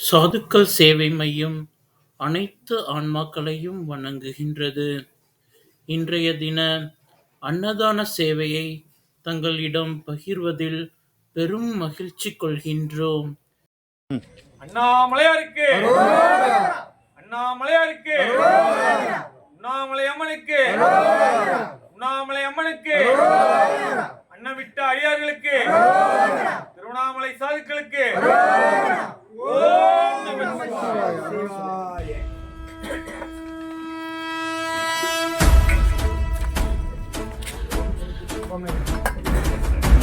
சாதுக்கள் சேவை மையம் அனைத்து ஆன்மாக்களையும் வணங்குகின்றது. இன்றைய தின அன்னதான சேவையை தங்களிடம் பகிர்வதில் பெரும் மகிழ்ச்சி கொள்கின்றோம். அண்ணாமலையாருக்கு, அண்ணாமலையாருக்கு, உண்ணாமலை அம்மனுக்கு, உண்ணாமலை அம்மனுக்கு, அன்னவிட்ட அடியார்களுக்கு, திருவண்ணாமலை சாதுக்களுக்கு ஓம் நம சிவாய.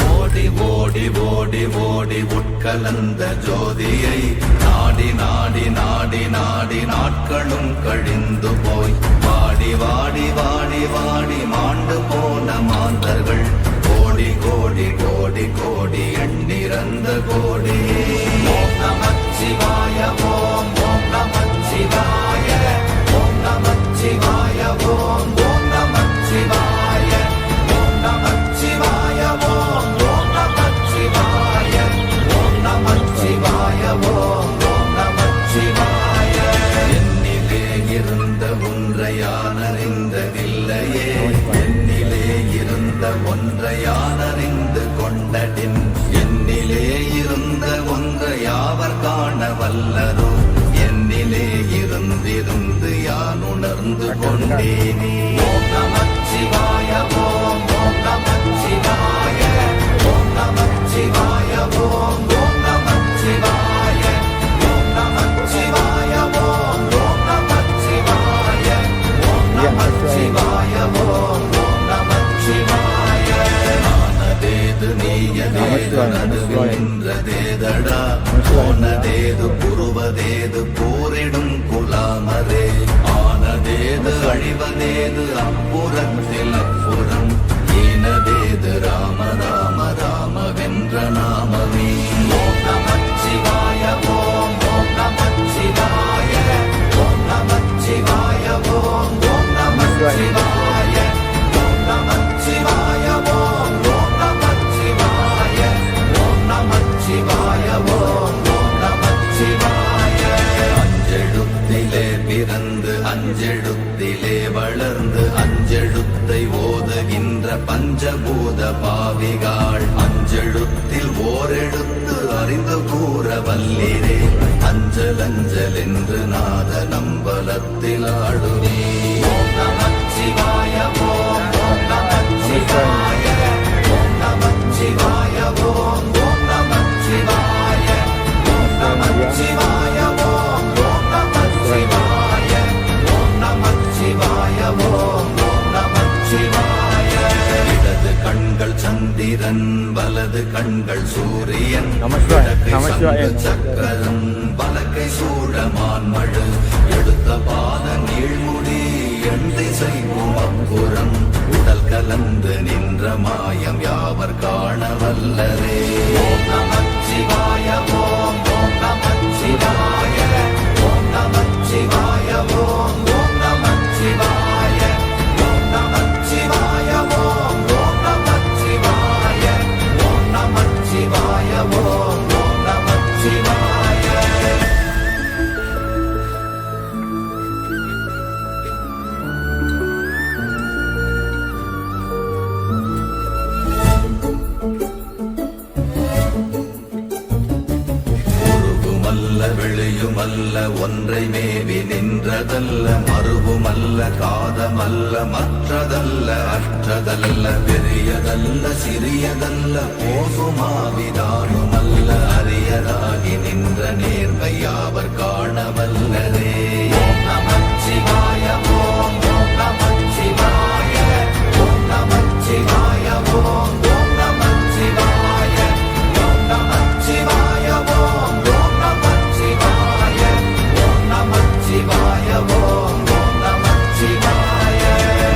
ஓடி ஓடி ஓடி ஓடி உட்கலந்த ஜோதியை நாடி நாடி நாடி நாடி நாட்களும் கழிந்து போய் வாடி வாடி வாடி வாடி மாண்டு போன மாந்தர்கள் கோடி கோடி கோடி கோடி எண்ணிறந்த கோடி. ஓம் நமச்சிவாய ஓம் ஓம் நமச்சிவாய ஓம் நமச்சிவாய ஓம் ஓம் நமச்சிவாய ஓம் நமச்சிவாய ஓம் ஓம் நமச்சிவாய ஓம் நமச்சிவாய ஓம் ஓம் நமச்சிவாய. என்னிலே இருந்த ஒன்றை யானறிந்ததில்லையே, என்னிலே இருந்த ஒன்றை யானறிந்து கொண்டடின், என்னிலே இருந்த ஒன்றை யாவர் காண வல்லதோ, என்னிலே இருந்திருந்து யான் உணர்ந்து கொண்டேனே. ஓம் நமச்சிவாய ஓம் ஓம் நமச்சிவாய ஓம் நமச்சிவாய ஓம் ஓம் நமச்சிவாய ஓம் நமச்சிவாய ஓம் ஓம் நமச்சிவாய ஓம் நமச்சிவாய ஓம் ஓம் நமச்சிவாய. ஆனதேது நீயதேது நடுவில் நின்றதேதடா, போனதேது புருவதேது போரிடும் குலாமரே, ஆனதேது அழிவதேது அப்புறத்தில் அப்புறம், ஈனதேது ராம ராம ராம வென்ற நாமமே. ஓம் நமச்சிவாய ஓம் ஓம் நமச்சிவாய ஓம் நமச்சிவாய ஓம் ஓம் நமச்சிவாய ஓம் நமச்சிவாய ஓம் ஓம் நமச்சிவாய ஓம் நமச்சிவாய ஓம் ஓம் நமச்சிவாய. அஞ்செழுத்திலே பிறந்து அஞ்செழுத்திலே வளர்ந்து அஞ்செழுத்தை ஓதுகின்ற பஞ்சபூத பாவிகாள், அஞ்செழுத்தில் ஓரெழுத்து அறிந்து கூற வல்லிரே, அஞ்சல் அஞ்சல் என்று நாத நம்பலத்தில் ஆடுவே. ஓம் நமச்சிவாய ஓம் ஓம் நமச்சிவாய ஓம் நமச்சிவாய ஓம் ஓம் நமச்சிவாய ஓம் நமச்சிவாய ஓம் ஓம் நமச்சிவாய ஓம் நமச்சிவாய ஓம் ஓம் நமச்சிவாய. இடது கண்கள் சந்திரன் வலது கண்கள் சூரியன், சக்கரம் பலகை சூழமான்மழு, எடுத்த பாத நீழ்முடி எண் திசைவும் அப்புறம், உடல் கலந்து நின்ற மாயம் யாவர் காண வல்லரே. ஓம் நமச்சிவாய ஓம் ஓம் நமச்சிவாய ஓம் நமச்சிவாய ஓம் ஓம் நமச்சிவாய ஓம் நமச்சிவாய ஓம் ஓம் நமச்சிவாய ஓம் நமச்சிவாய ஓம் ஓம் நமச்சிவாய. உருவுமல்ல வெளியுமல்ல ஒன்றை மேவி நின்றதல்ல, மறுவுமல்ல காதமல்ல மற்றதல்ல அற்றதல்ல, பெரியதல்ல சிறியதல்ல போகுமாவிதானுமல்ல, அரியதாகி நின்ற நேர்மை யாவர் காண வல்லரே. ஓம் நமச்சிவாய ஓம் ஓம் நமச்சிவாய ஓம் நமச்சிவாய ஓம் ஓம் நமச்சிவாய ஓம் நமச்சிவாய ஓம் ஓம் நமச்சிவாய ஓம் நமச்சிவாய ஓம் ஓம் நமச்சிவாய.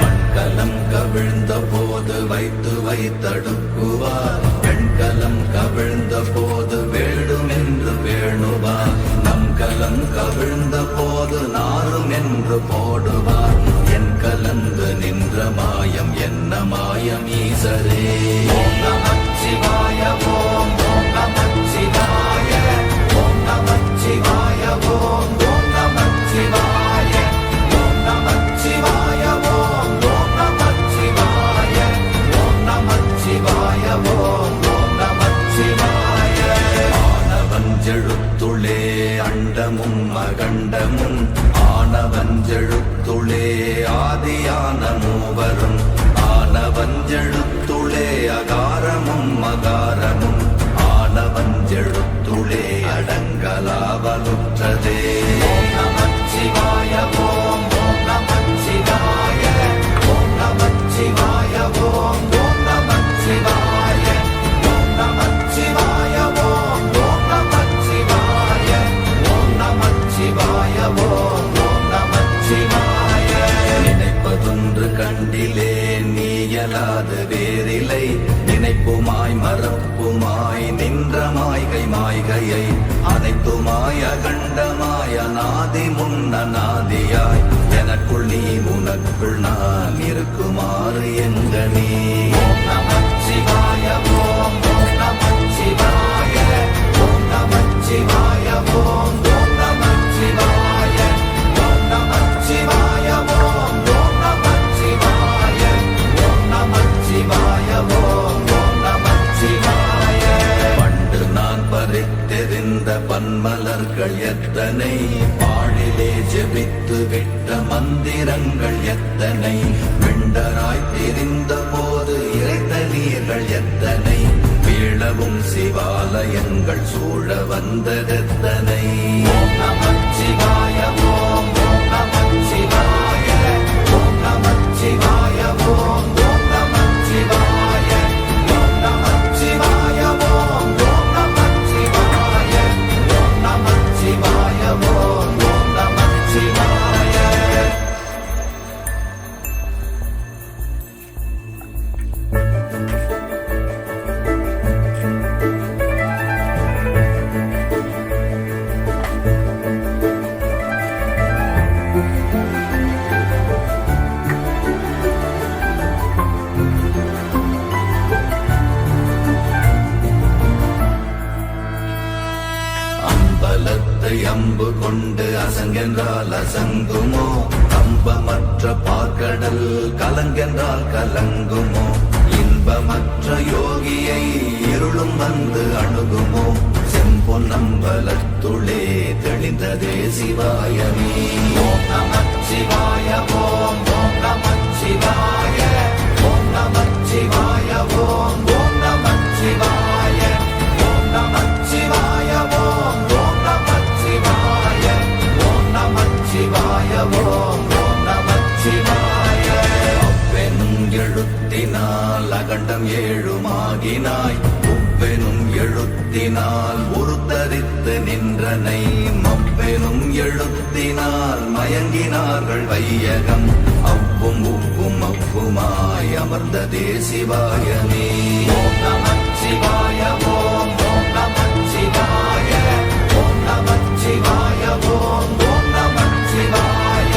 மண்கலம் கவிழ்ந்த போது வைத்து வைத்தடுக்குவார், பெண்கலம் கவிழ்ந்த போது வேடும் என்று வேணுவார், நம் கலம் கவிழ்ந்த போது நாரும் என்று போடுவார், என் கலந்து நின்ற மாயம் என்ன மாயம் ஈசரே. ஓம் நமச்சிவாய ஓம் ஓம் நமச்சிவாய ஓம் நமச்சிவாய அண்டமும் அகண்டமும் ஆனவஞ்செழுத்துளே ஆதியான மூவரும் ஆனவஞ்செழுத்துளே அகாரமும் மகாரமும் ஆனவஞ்செழுத்துளே அடங்கலாவலுற்றதே. ஓம் நமச்சிவாய ஓம் ஓம் நமச்சிவாய ஓம் நமச்சிவாய ஓம் ஓம் நமச்சிவாய ஓம் நமச்சிவாய ஓம் ஓம் நமச்சிவாய ஓம் நமச்சிவாய ஓம் ஓம் நமச்சிவாய. நினைப்பதொன்று கண்டிலே நீயலாது வேறில்லை நினைப்புமாய் மறப்புமாய் நின்ற மாய்கை மாய்கையை அனைத்துமாய் அகண்டமாய் அநாதி முன்னநாதியாய் எனக்குள் நீ உனக்குள் நான் இருக்குமாறு எங்கனே. ஓம் நமச்சிவாய ஓம் ஓம் நமச்சிவாய ஓம் நமச்சிவாய ஓம் ஓம் நமச்சிவாய ஓம் நமச்சிவாய ஓம் ஓம் நமச்சிவாய ஓம் நமச்சிவாய ஓம் ஓம் நமச்சிவாய. பண்டு நான் பறித்தெறிந்த பன்மலர்கள் எத்தனை பாழிலே ஜெபித்து விட்ட மந்திரங்கள் எத்தனை வெண்டராய் தெரிந்த போது இறைத்த நீர்கள் எத்தனை வீழவும் சிவாலயங்கள் சூழ வந்ததெத்தனை. ஓம் நமச்சிவாய ஓம் ஓம் நமச்சிவாய ஓம் நமச்சிவாய ஓம் ஓம் நமச்சிவாய ஓம் நமச்சிவாய ஓம் ஓம் நமச்சிவாய ஓம் நமச்சிவாய ஓம் ஓம் நமச்சிவாய. அம்பலத்தை அம்பு கொண்டு அசங்கென்றால் அசங்குமோ கம்பமற்ற பார்க்கடல் கலங்கென்றால் கலங்குமோ இன்பமற்ற யோகியை இருளும் வந்து அணுகுமோ செம்பொன்னம்பலத்துளே தெளிந்ததே சிவாயமே. ஓம் நமச்சிவாய ஓம் ஓம் நமச்சிவாய ஓம் நமச்சிவாய ஓம் ஓம் நமச்சிவாய ஓம் நமச்சிவாய ஓம் ஓம் நமச்சிவாய ஓம் நமச்சிவாய ஓம் ஓம் நமச்சிவாய. அவ்வெனும் எழுத்தினால் அகண்டம் ஏழுமாகினாய் உவ்வெனும் எழுத்தினால் உருத்தரித்து நின்றனை மவ்வெனும் எழுத்தினால் மயங்கினார்கள் வையகம் அவ்வும் உவ்வும் அவ்வுமாய் அமர்ந்ததே சிவாயமே. ஓம் நமச்சிவாய ஓம் ஓம் நமச்சிவாய ஓம் நமச்சிவாய ஓம் ஓம் நமச்சிவாய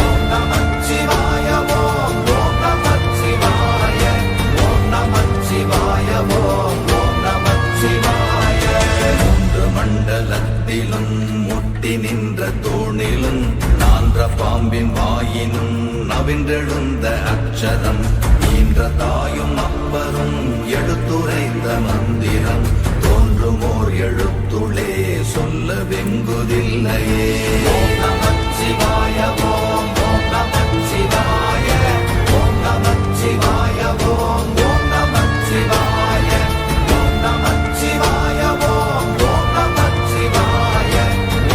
ஓம் நமச்சிவாய ஓம் ஓம் நமச்சிவாய ஓம் நமச்சிவாய ஓம் ஓம் நமச்சிவாய. மூன்று மண்டலத்திலும் முட்டி நின்ற தூணிலும் நான்ற பாம்பின் வாயினும் நவின்றெழுந்த அக்ஷரம் ஈன்ற தாயும் அப்பரும் எடுத்துரைந்த மந்திரம் தோன்றுமோர் எழுத்துளே சொல்ல வெங்குதில்லையே. ஓம் நமச்சிவாய ஓம் ஓம் நமச்சிவாய ஓம் நமச்சிவாய ஓம் ஓம் நமச்சிவாய ஓம் நமச்சிவாய ஓம் ஓம் நமச்சிவாய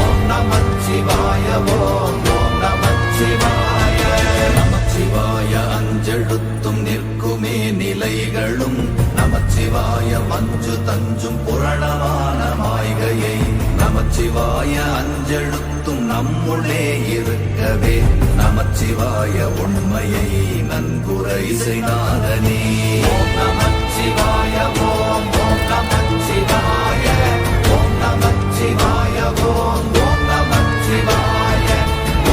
ஓம் நமச்சிவாய ஓம் ஓம் நமச்சிவாய. நமச்சிவாய அஞ்செழுத்தும் நிற்குமே நிலைகளும் நமச்சிவாய மஞ்சு தஞ்சும் புரணமான மாய்கையை நமச்சிவாய அஞ்செழுத்தும் நம்முள்ளே இருக்கவே நமச்சிவாய உண்மையை நன்குரை செய்தாதனே. ஓம் நமச்சிவாய ஓம் ஓம் நமச்சிவாய ஓம் நமச்சிவாய ஓம் ஓம் நமச்சிவாய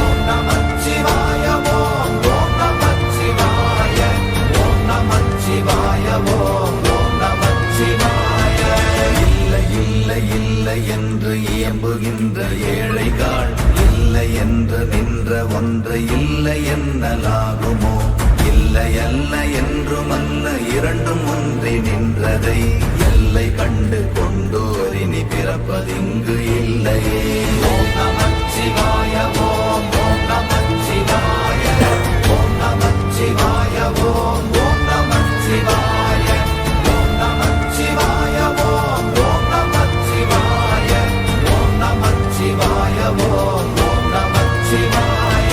ஓம் நமச்சிவாய ஓம் ஓம் நமச்சிவாய ஓம் நமச்சிவாய ஓம் ஓம் நமச்சிவாய. இல்லை இல்லை இல்லை என்று இயம்புகின்ற ஏழைகள் இல்லை என்று நின்ற ஒன்று இல்லை என்னலாகுமோ இல்லை அல்ல என்றும் அல்ல இரண்டும் ஒன்றி நின்றதை எல்லை கண்டு கொண்டோர் இனி பிறப்பதிங்கு இல்லையே. ஓம் நமச்சிவாய ஓம் ஓம் நமச்சிவாய ஓம் நமச்சிவாய ஓம் ஓம் நமச்சிவாய ஓம் நமச்சிவாய ஓம் ஓம் நமச்சிவாய ஓம் நமச்சிவாய ஓம் ஓம் நமச்சிவாய.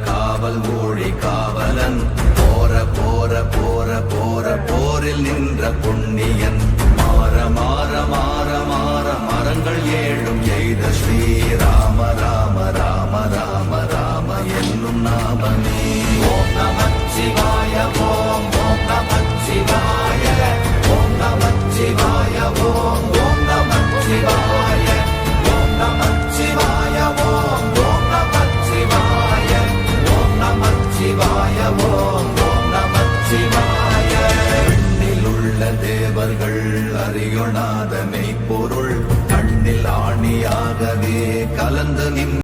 காவல் ஊழி காவலன் போற போற போற போற போரில் நின்ற புண்ணியன் மாற மாற மாற மாற மரங்கள் ஏழும் எய்த ஸ்ரீராம ராம ராம ராம ராம என்னும் நாமமே. ஓம் நமச்சிவாய ஓம் ஓம் நமச்சிவாய ஓம் நமச்சிவாய ஓம் ஓம் நமச்சிவாய ஓம் நமச்சிவாய ஓம் ஓம் நமச்சிவாய ஓம் நமச்சிவாய ஓம் ஓம் நமச்சிவாய. எண்ணில் உள்ள தேவர்கள் அறியொணாத மெய்ப்பொருள் கண்ணில் ஆணியாகவே கலந்து நின்